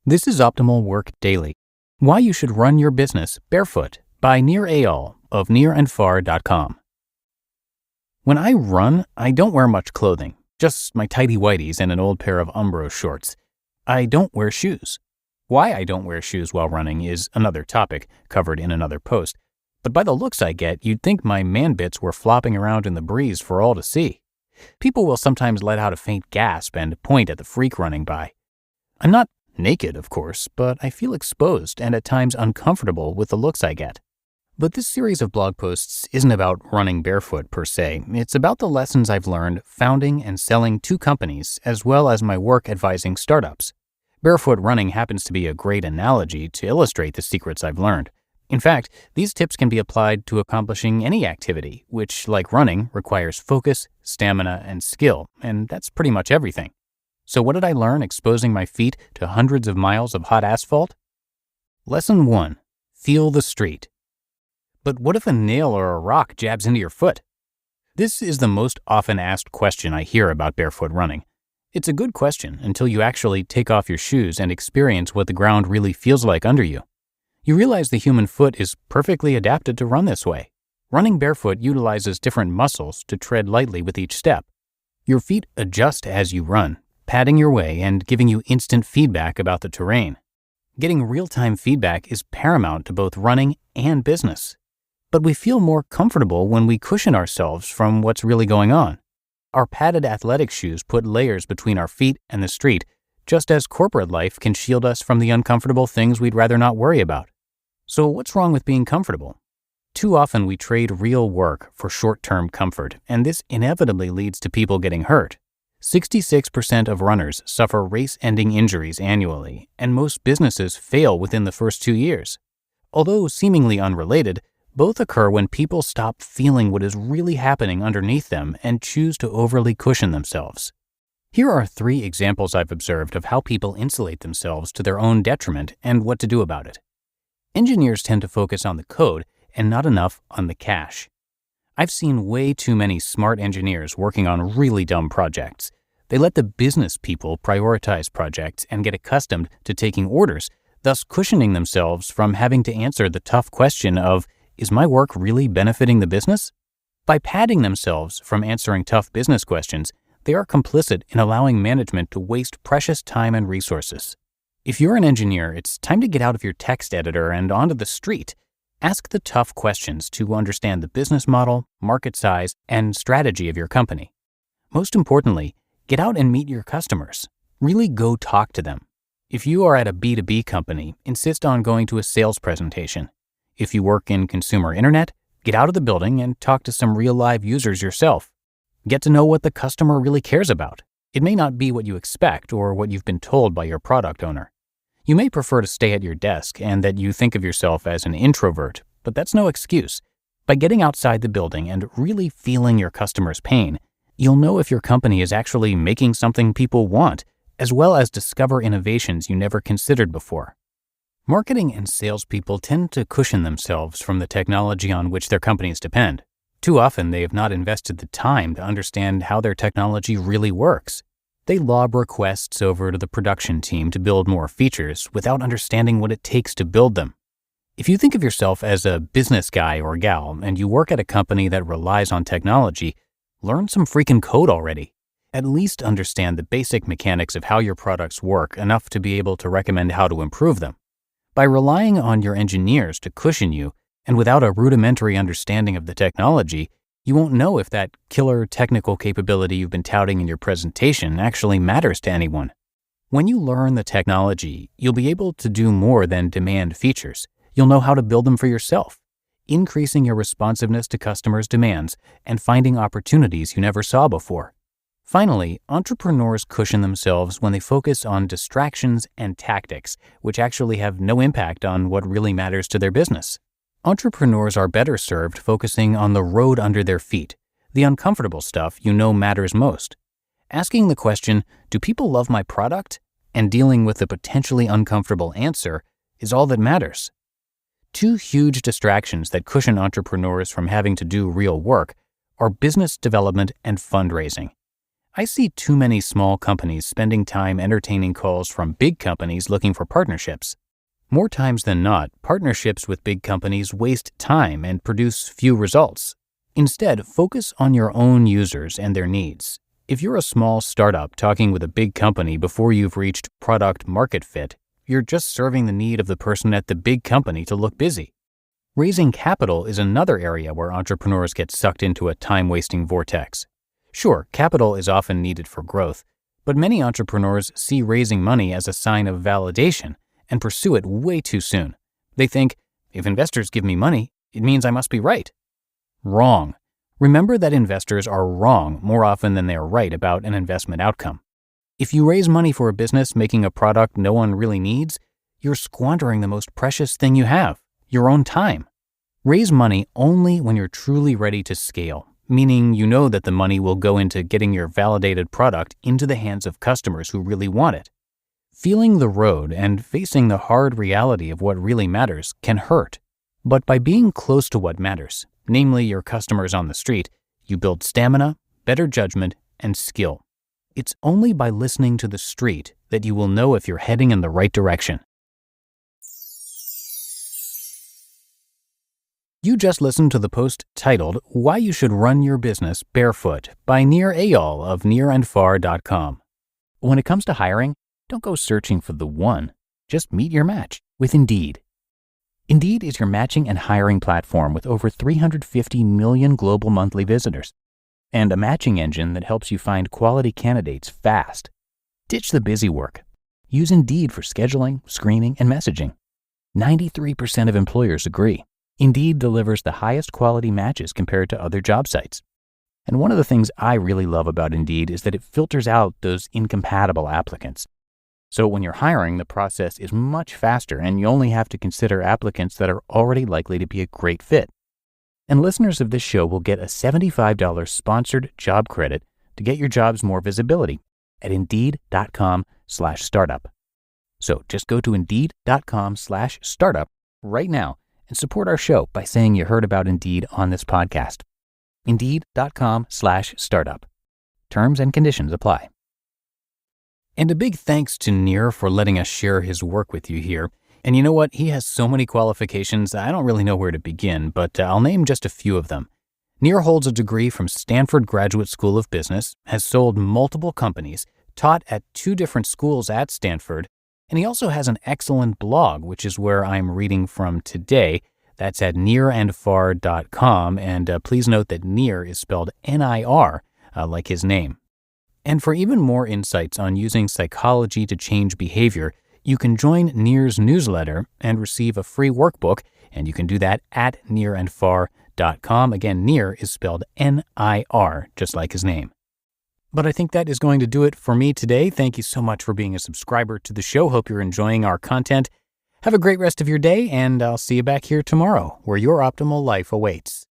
This is Optimal Work Daily. Why you should run your business barefoot by Nir Eyal of nirandfar.com. When I run, I don't wear much clothing, just my tidy whities and an old pair of Umbro shorts. I don't wear shoes. Why I don't wear shoes while running is another topic covered in another post, but by the looks I get, you'd think my man bits were flopping around in the breeze for all to see. People will sometimes let out a faint gasp and point at the freak running by. I'm not naked, of course, but I feel exposed and at times uncomfortable with the looks I get. But this series of blog posts isn't about running barefoot per se. It's about the lessons I've learned founding and selling 2 companies, as well as my work advising startups. Barefoot running happens to be a great analogy to illustrate the secrets I've learned. In fact, these tips can be applied to accomplishing any activity, which, like running, requires focus, stamina, and skill, and that's pretty much everything. So what did I learn exposing my feet to hundreds of miles of hot asphalt? Lesson 1. Feel the street. But what if a nail or a rock jabs into your foot? This is the most often asked question I hear about barefoot running. It's a good question until you actually take off your shoes and experience what the ground really feels like under you. You realize the human foot is perfectly adapted to run this way. Running barefoot utilizes different muscles to tread lightly with each step. Your feet adjust as you run, padding your way and giving you instant feedback about the terrain. Getting real-time feedback is paramount to both running and business. But we feel more comfortable when we cushion ourselves from what's really going on. Our padded athletic shoes put layers between our feet and the street, just as corporate life can shield us from the uncomfortable things we'd rather not worry about. So what's wrong with being comfortable? Too often we trade real work for short-term comfort, and this inevitably leads to people getting hurt. 66% of runners suffer race-ending injuries annually, and most businesses fail within the first 2 years. Although seemingly unrelated, both occur when people stop feeling what is really happening underneath them and choose to overly cushion themselves. Here are 3 examples I've observed of how people insulate themselves to their own detriment and what to do about it. Engineers tend to focus on the code and not enough on the cash. I've seen way too many smart engineers working on really dumb projects. They let the business people prioritize projects and get accustomed to taking orders, thus cushioning themselves from having to answer the tough question of, is my work really benefiting the business? By padding themselves from answering tough business questions, they are complicit in allowing management to waste precious time and resources. If you're an engineer, it's time to get out of your text editor and onto the street. Ask the tough questions to understand the business model, market size, and strategy of your company. Most importantly, get out and meet your customers. Really go talk to them. If you are at a B2B company, insist on going to a sales presentation. If you work in consumer internet, get out of the building and talk to some real live users yourself. Get to know what the customer really cares about. It may not be what you expect or what you've been told by your product owner. You may prefer to stay at your desk and that you think of yourself as an introvert, but that's no excuse. By getting outside the building and really feeling your customer's pain, you'll know if your company is actually making something people want, as well as discover innovations you never considered before. Marketing and salespeople tend to cushion themselves from the technology on which their companies depend. Too often, they have not invested the time to understand how their technology really works. They lob requests over to the production team to build more features without understanding what it takes to build them. If you think of yourself as a business guy or gal and you work at a company that relies on technology, learn some freaking code already. At least understand the basic mechanics of how your products work enough to be able to recommend how to improve them. By relying on your engineers to cushion you, and without a rudimentary understanding of the technology, you won't know if that killer technical capability you've been touting in your presentation actually matters to anyone. When you learn the technology, you'll be able to do more than demand features. You'll know how to build them for yourself, increasing your responsiveness to customers' demands and finding opportunities you never saw before. Finally, entrepreneurs cushion themselves when they focus on distractions and tactics, which actually have no impact on what really matters to their business. Entrepreneurs are better served focusing on the road under their feet, the uncomfortable stuff you know matters most. Asking the question, do people love my product? And dealing with the potentially uncomfortable answer is all that matters. 2 huge distractions that cushion entrepreneurs from having to do real work are business development and fundraising. I see too many small companies spending time entertaining calls from big companies looking for partnerships. More times than not, partnerships with big companies waste time and produce few results. Instead, focus on your own users and their needs. If you're a small startup talking with a big company before you've reached product market fit, you're just serving the need of the person at the big company to look busy. Raising capital is another area where entrepreneurs get sucked into a time-wasting vortex. Sure, capital is often needed for growth, but many entrepreneurs see raising money as a sign of validation and pursue it way too soon. They think, if investors give me money, it means I must be right. Wrong. Remember that investors are wrong more often than they are right about an investment outcome. If you raise money for a business making a product no one really needs, you're squandering the most precious thing you have, your own time. Raise money only when you're truly ready to scale, meaning you know that the money will go into getting your validated product into the hands of customers who really want it. Feeling the road and facing the hard reality of what really matters can hurt. But by being close to what matters, namely your customers on the street, you build stamina, better judgment, and skill. It's only by listening to the street that you will know if you're heading in the right direction. You just listened to the post titled, Why You Should Run Your Business Barefoot by Nir Eyal of nirandfar.com. When it comes to hiring, don't go searching for the one. Just meet your match with Indeed. Indeed is your matching and hiring platform with over 350 million global monthly visitors and a matching engine that helps you find quality candidates fast. Ditch the busy work. Use Indeed for scheduling, screening, and messaging. 93% of employers agree. Indeed delivers the highest quality matches compared to other job sites. And one of the things I really love about Indeed is that it filters out those incompatible applicants. So when you're hiring, the process is much faster and you only have to consider applicants that are already likely to be a great fit. And listeners of this show will get a $75 sponsored job credit to get your jobs more visibility at Indeed.com/startup. So just go to Indeed.com/startup right now and support our show by saying you heard about Indeed on this podcast. Indeed.com/startup. Terms and conditions apply. And a big thanks to Nir for letting us share his work with you here. And you know what? He has so many qualifications, I don't really know where to begin, but I'll name just a few of them. Nir holds a degree from Stanford Graduate School of Business, has sold multiple companies, taught at 2 different schools at Stanford, and he also has an excellent blog, which is where I'm reading from today. That's at nirandfar.com, and please note that Nir is spelled N-I-R, like his name. And for even more insights on using psychology to change behavior, you can join Nir's newsletter and receive a free workbook, and you can do that at nirandfar.com. Again, Nir is spelled N-I-R, just like his name. But I think that is going to do it for me today. Thank you so much for being a subscriber to the show. Hope you're enjoying our content. Have a great rest of your day, and I'll see you back here tomorrow, where your optimal life awaits.